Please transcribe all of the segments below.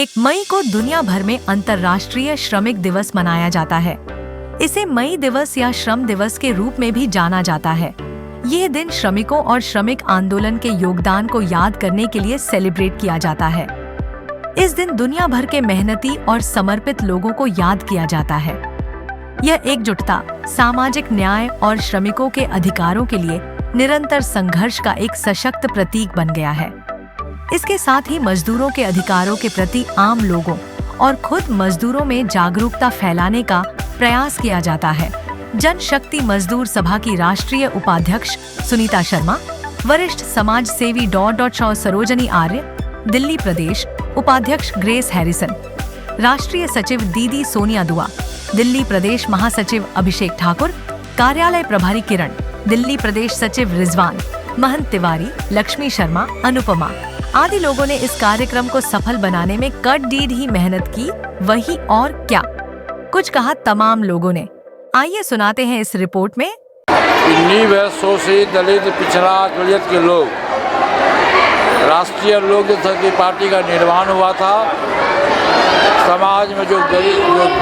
1 मई को दुनिया भर में अंतर्राष्ट्रीय श्रमिक दिवस मनाया जाता है। इसे मई दिवस या श्रम दिवस के रूप में भी जाना जाता है। यह दिन श्रमिकों और श्रमिक आंदोलन के योगदान को याद करने के लिए सेलिब्रेट किया जाता है। इस दिन दुनिया भर के मेहनती और समर्पित लोगों को याद किया जाता है। यह एकजुटता, सामाजिक न्याय और श्रमिकों के अधिकारों के लिए निरंतर संघर्ष का एक सशक्त प्रतीक बन गया है। इसके साथ ही मजदूरों के अधिकारों के प्रति आम लोगों और खुद मजदूरों में जागरूकता फैलाने का प्रयास किया जाता है। जनशक्ति मजदूर सभा की राष्ट्रीय उपाध्यक्ष सुनीता शर्मा, वरिष्ठ समाज सेवी सरोजनी आर्य, दिल्ली प्रदेश उपाध्यक्ष ग्रेस हैरिसन, राष्ट्रीय सचिव दीदी सोनिया दुआ, दिल्ली प्रदेश महासचिव अभिषेक ठाकुर, कार्यालय प्रभारी किरण, दिल्ली प्रदेश सचिव रिजवान, महंत तिवारी, लक्ष्मी शर्मा, अनुपमा आदि लोगों ने इस कार्यक्रम को सफल बनाने में कड़ीड ही मेहनत की। वही और क्या कुछ कहा तमाम लोगों ने। आइए सुनाते हैं इस रिपोर्ट में। नींव है शोषित, दलित, पिछड़ा, अकलियत के लोग। राष्ट्रीय लोक जनशक्ति पार्टी का निर्माण हुआ था। समाज में जो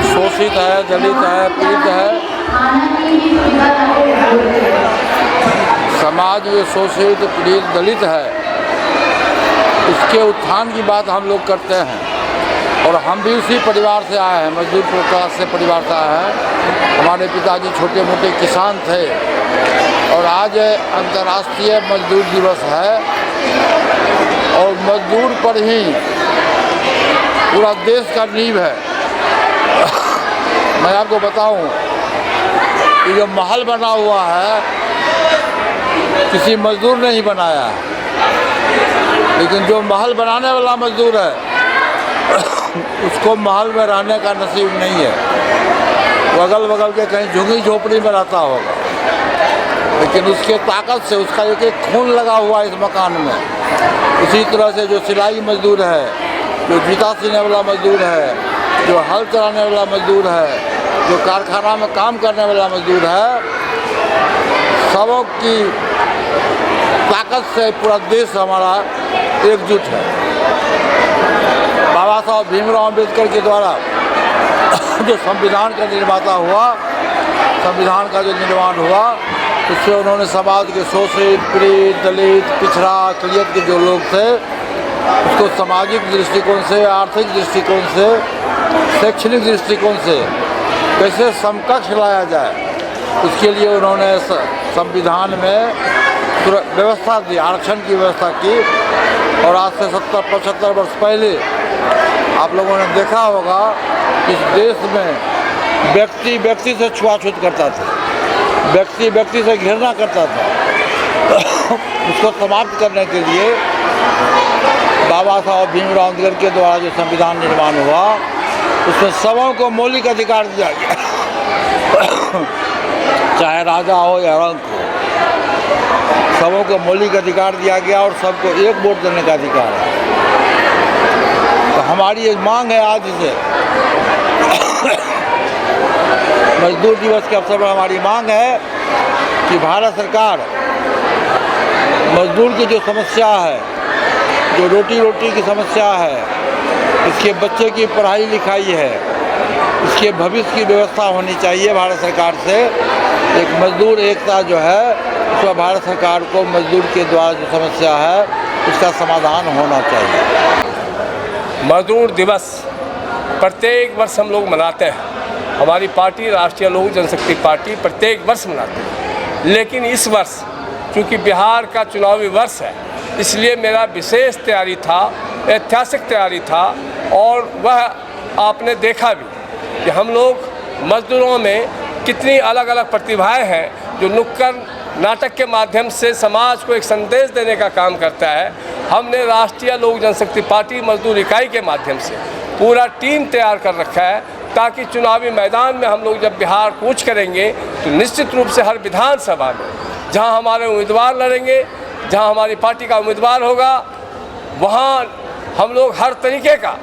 शोषित है, दलित है, पीड़ित है, समाज में शोषित, पीड़ित, दलित है, उसके उत्थान की बात हम लोग करते हैं। और हम भी उसी परिवार से आए हैं, मजदूर क्लास से परिवार से आए हैं। हमारे पिताजी छोटे मोटे किसान थे और आज अंतर्राष्ट्रीय मजदूर दिवस है और मजदूर पर ही पूरा देश का नींव है। मैं आपको बताऊं कि जो महल बना हुआ है किसी मजदूर ने ही बनाया है, लेकिन जो महल बनाने वाला मजदूर है उसको महल में रहने का नसीब नहीं है। वो अगल बगल के कहीं झुग्गी झोपड़ी में रहता होगा, लेकिन उसके ताकत से उसका एक एक खून लगा हुआ इस मकान में। उसी तरह से जो सिलाई मजदूर है, जो जूता सीने वाला मजदूर है, जो हल चलाने वाला मजदूर है, जो कारखाना में काम करने वाला मजदूर है, सबों की ताकत से पूरा देश हमारा एकजुट है। बाबा साहब भीमराव अम्बेडकर के द्वारा जो संविधान का निर्माता हुआ, संविधान का जो निर्माण हुआ, उससे उन्होंने समाज के शोषित, पीड़ित, दलित, पिछड़ा, अकलियत के जो लोग थे उसको सामाजिक दृष्टिकोण से, आर्थिक दृष्टिकोण से, शैक्षणिक दृष्टिकोण से कैसे समकक्ष लाया जाए, उसके लिए उन्होंने संविधान में व्यवस्था दी, आरक्षण की व्यवस्था की। और आज से 70-75 वर्ष पहले आप लोगों ने देखा होगा इस देश में व्यक्ति व्यक्ति से छुआछूत करता था, व्यक्ति व्यक्ति से घृणा करता था। उसको समाप्त करने के लिए बाबा साहब भीमराव अम्बेडकर के द्वारा जो संविधान निर्माण हुआ उसमें सबों को मौलिक अधिकार दिया गया। चाहे राजा हो या रंक हो, सबों को मौलिक अधिकार दिया गया और सबको एक वोट देने का अधिकार है। तो हमारी एक मांग है आज से मजदूर दिवस के अवसर पर हमारी मांग है कि भारत सरकार मजदूर की जो समस्या है, जो रोटी की समस्या है, इसके बच्चे की पढ़ाई लिखाई है, इसके भविष्य की व्यवस्था होनी चाहिए। भारत सरकार से एक मजदूर एकता जो है उसमें भारत सरकार को मजदूर के द्वारा जो समस्या है उसका समाधान होना चाहिए। मजदूर दिवस प्रत्येक वर्ष हम लोग मनाते हैं। हमारी पार्टी राष्ट्रीय लोक जनशक्ति पार्टी प्रत्येक वर्ष मनाती है, लेकिन इस वर्ष चूँकि बिहार का चुनावी वर्ष है, इसलिए मेरा विशेष तैयारी था, ऐतिहासिक तैयारी था। और वह आपने देखा भी कि हम लोग मजदूरों में कितनी अलग अलग प्रतिभाएं हैं जो नुक्कड़ नाटक के माध्यम से समाज को एक संदेश देने का काम करता है। हमने राष्ट्रीय लोक जनशक्ति पार्टी मजदूर इकाई के माध्यम से पूरा टीम तैयार कर रखा है, ताकि चुनावी मैदान में हम लोग जब बिहार कूच करेंगे तो निश्चित रूप से हर विधानसभा में जहां हमारे उम्मीदवार लड़ेंगे, जहां हमारी पार्टी का उम्मीदवार होगा, वहां हम लोग हर तरीके का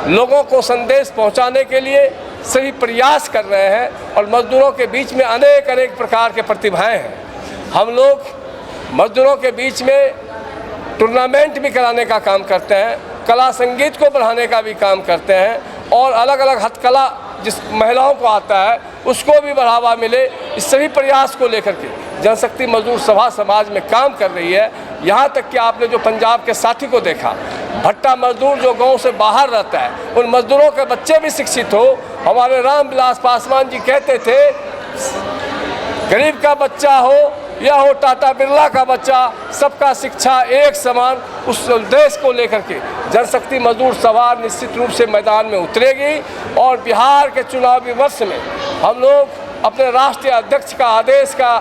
लोगों को संदेश पहुंचाने के लिए सभी प्रयास कर रहे हैं। और मजदूरों के बीच में अनेक प्रकार के प्रतिभाएं हैं। हम लोग मजदूरों के बीच में टूर्नामेंट भी कराने का काम करते हैं, कला संगीत को बढ़ाने का भी काम करते हैं और अलग अलग हथकला जिस महिलाओं को आता है उसको भी बढ़ावा मिले, इस सभी प्रयास को लेकर के जनशक्ति मजदूर सभा समाज में काम कर रही है। यहाँ तक कि आपने जो पंजाब के साथी को देखा, भट्टा मजदूर जो गांव से बाहर रहता है, उन मजदूरों के बच्चे भी शिक्षित हो। हमारे रामविलास पासवान जी कहते थे, गरीब का बच्चा हो या हो टाटा बिरला का बच्चा, सबका शिक्षा एक समान। उस उद्देश्य को लेकर के जनशक्ति मजदूर सभा निश्चित रूप से मैदान में उतरेगी और बिहार के चुनावी वर्ष में हम लोग अपने राष्ट्रीय अध्यक्ष का आदेश का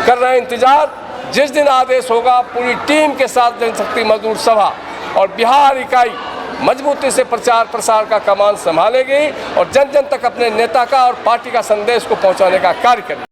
कर रहे हैं इंतजार। जिस दिन आदेश होगा पूरी टीम के साथ जनशक्ति मजदूर सभा और बिहार इकाई मजबूती से प्रचार प्रसार का कमान संभालेगी और जन जन तक अपने नेता का और पार्टी का संदेश को पहुंचाने का कार्य करेगी।